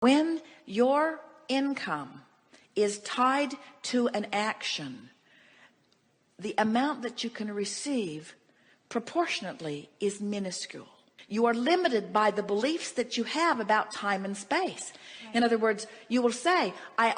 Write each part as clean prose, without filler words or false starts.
When your income is tied to an action, the amount that you can receive proportionately is minuscule. You are limited by the beliefs that you have about time and space. In other words, you will say, I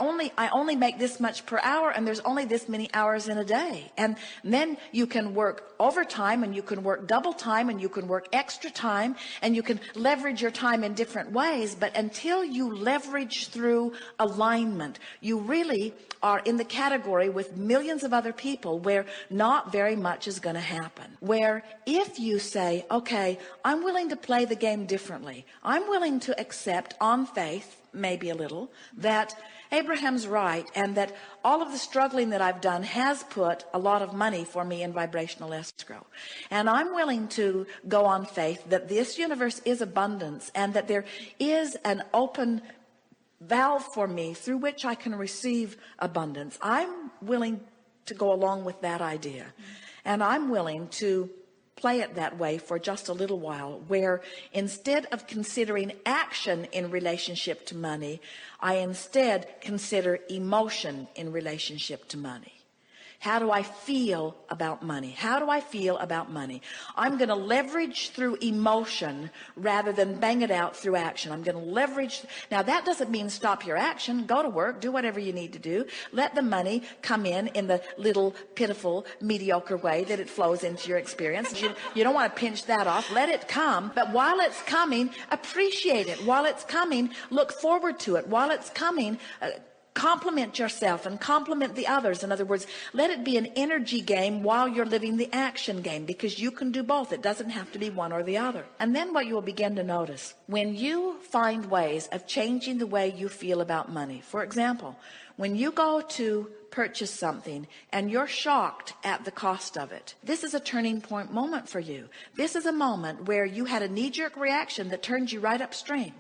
only make this much per hour, and there's only this many hours in a day. And then you can work overtime, and you can work double time, and you can work extra time, and you can leverage your time in different ways. But until you leverage through alignment, you really are in the category with millions of other people where not very much is going to happen. Where if you say, okay, I'm willing to play the game differently. I'm willing to accept on faith, maybe a little, that Abraham's right, and that all of the struggling that I've done has put a lot of money for me in vibrational escrow. And I'm willing to go on faith that this universe is abundance, and that there is an open valve for me through which I can receive abundance. I'm willing to go along with that idea. And I'm willing to play it that way for just a little while, where instead of considering action in relationship to money, I instead consider emotion in relationship to money. How do I feel about money? How do I feel about money? I'm going to leverage through emotion rather than bang it out through action. I'm going to leverage. Now, that doesn't mean stop your action. Go to work. Do whatever you need to do. Let the money come in the little, pitiful, mediocre way that it flows into your experience. You don't want to pinch that off. Let it come. But while it's coming, appreciate it. While it's coming, look forward to it. While it's coming, compliment yourself and compliment the others. In other words, let it be an energy game while you're living the action game, because you can do both. It doesn't have to be one or the other. And then what you will begin to notice, when you find ways of changing the way you feel about money. For example, when you go to purchase something and you're shocked at the cost of it, this is a turning point moment for you. This is a moment where you had a knee-jerk reaction that turned you right upstream.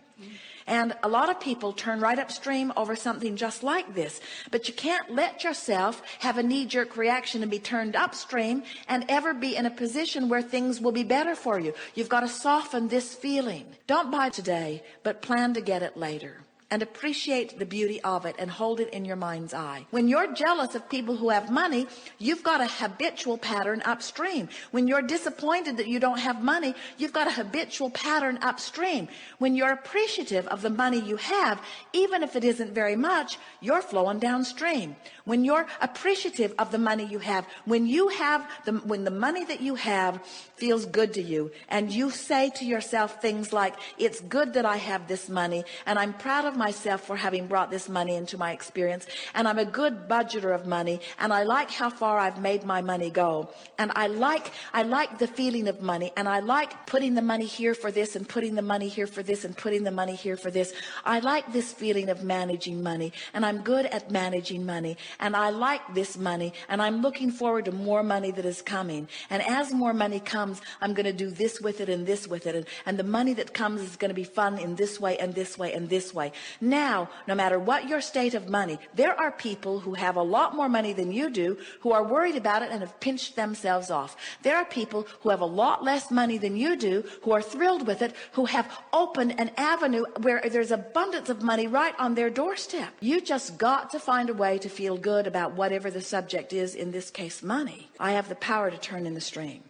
And a lot of people turn right upstream over something just like this. But you can't let yourself have a knee-jerk reaction and be turned upstream and ever be in a position where things will be better for you. You've got to soften this feeling. Don't buy today, but plan to get it later. And appreciate the beauty of it and hold it in your mind's eye. When you're jealous of people who have money, you've got a habitual pattern upstream. When you're disappointed that you don't have money, you've got a habitual pattern upstream. When you're appreciative of the money you have, even if it isn't very much, you're flowing downstream. When you're appreciative of the money you have, when the money that you have feels good to you, and you say to yourself things like, it's good that I have this money, and I'm proud of myself for having brought this money into my experience, and I'm a good budgeter of money, and I like how far I've made my money go, and I like the feeling of money, and I like putting the money here for this, and putting the money here for this, and putting the money here for this. I like this feeling of managing money, and I'm good at managing money, and I like this money, and I'm looking forward to more money that is coming. And as more money comes, I'm going to do this with it and this with it. And the money that comes is going to be fun in this way and this way and this way. Now, no matter what your state of money, there are people who have a lot more money than you do who are worried about it and have pinched themselves off. There are people who have a lot less money than you do who are thrilled with it, who have opened an avenue where there's abundance of money right on their doorstep. You just got to find a way to feel good about whatever the subject is, in this case money. I have the power to turn in the stream,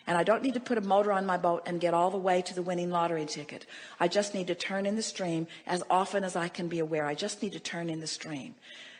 and I don't need to put a motor on my boat and get all the way to the winning lottery ticket. I just need to turn in the stream as often as I can be aware. I just need to turn in the stream.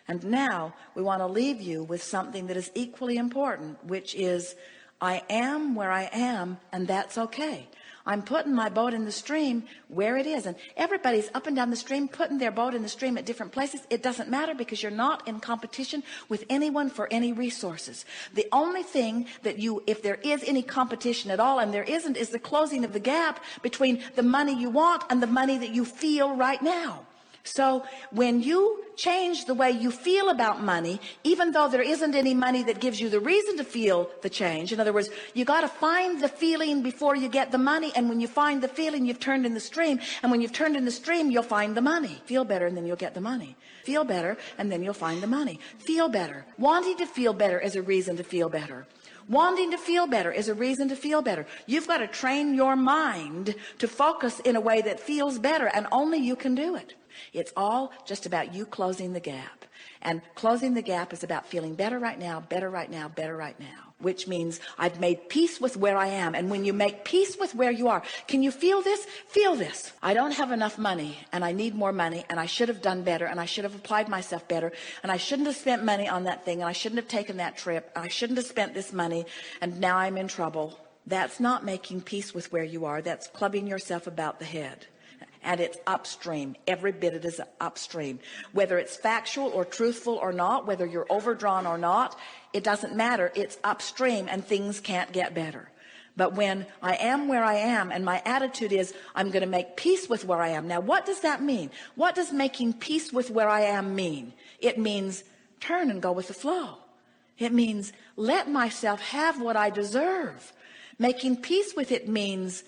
And now we want to leave you with something that is equally important, which is, I am where I am, and that's okay. I'm putting my boat in the stream where it is. And everybody's up and down the stream, putting their boat in the stream at different places. It doesn't matter, because you're not in competition with anyone for any resources. The only thing that if there is any competition at all, and there isn't, is the closing of the gap between the money you want and the money that you feel right now. So when you change the way you feel about money, even though there isn't any money that gives you the reason to feel the change, in other words, you got to find the feeling before you get the money. And when you find the feeling, you've turned in the stream. And when you've turned in the stream, you'll find the money. Feel better, and then you'll get the money. Feel better, and then you'll find the money. Feel better. Wanting to feel better is a reason to feel better. Wanting to feel better is a reason to feel better. You've got to train your mind to focus in a way that feels better, and only you can do it. It's all just about you closing the gap. And closing the gap is about feeling better right now, better right now, better right now, which means I've made peace with where I am. And when you make peace with where you are, can you feel this? Feel this. I don't have enough money, and I need more money, and I should have done better, and I should have applied myself better, and I shouldn't have spent money on that thing, and I shouldn't have taken that trip, and I shouldn't have spent this money, and now I'm in trouble. That's not making peace with where you are. That's clubbing yourself about the head. And it's upstream. Every bit it is upstream. Whether it's factual or truthful or not, whether you're overdrawn or not, it doesn't matter. It's upstream, and things can't get better. But when I am where I am, and my attitude is, I'm going to make peace with where I am. Now, what does that mean? What does making peace with where I am mean? It means turn and go with the flow. It means let myself have what I deserve. Making peace with it means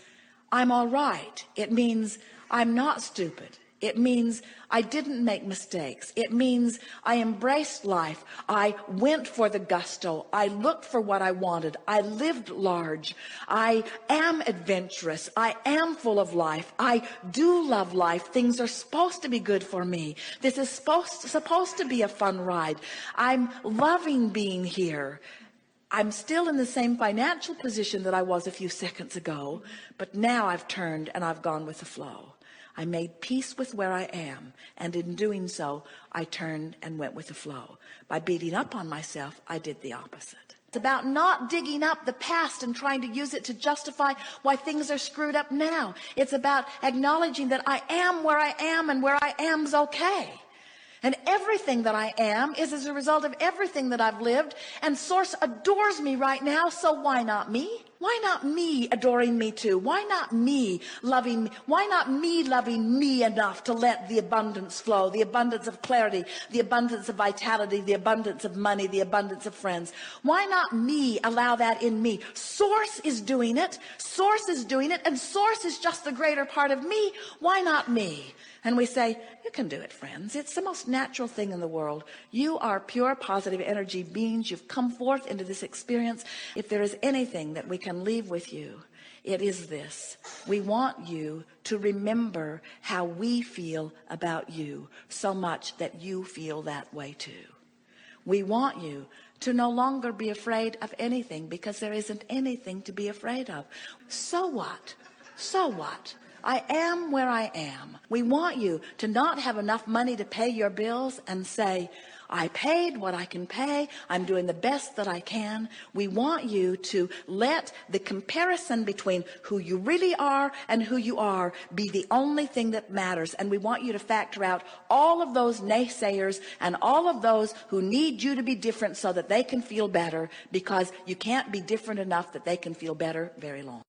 I'm all right. It means I'm not stupid. It means I didn't make mistakes. It means I embraced life. I went for the gusto. I looked for what I wanted. I lived large. I am adventurous. I am full of life. I do love life. Things are supposed to be good for me. This is supposed to be a fun ride. I'm loving being here. I'm still in the same financial position that I was a few seconds ago, but now I've turned and I've gone with the flow. I made peace with where I am, and in doing so, I turned and went with the flow. By beating up on myself, I did the opposite. It's about not digging up the past and trying to use it to justify why things are screwed up now. It's about acknowledging that I am where I am, and where I am's okay. And everything that I am is as a result of everything that I've lived, and Source adores me right now, so why not me? Why not me adoring me too? Why not me loving me? Why not me loving me enough to let the abundance flow, the abundance of clarity, the abundance of vitality, the abundance of money, the abundance of friends? Why not me allow that in me? Source is doing it. Source is doing it, and Source is just the greater part of me. Why not me? And we say, you can do it, friends. It's the most natural thing in the world. You are pure positive energy beings. You've come forth into this experience. If there is anything that we can leave with you, it is this. We want you to remember how we feel about you so much that you feel that way too. We want you to no longer be afraid of anything, because there isn't anything to be afraid of. So what? So what? I am where I am. We want you to not have enough money to pay your bills and say, I paid what I can pay. I'm doing the best that I can. We want you to let the comparison between who you really are and who you are be the only thing that matters. And we want you to factor out all of those naysayers and all of those who need you to be different so that they can feel better, because you can't be different enough that they can feel better very long.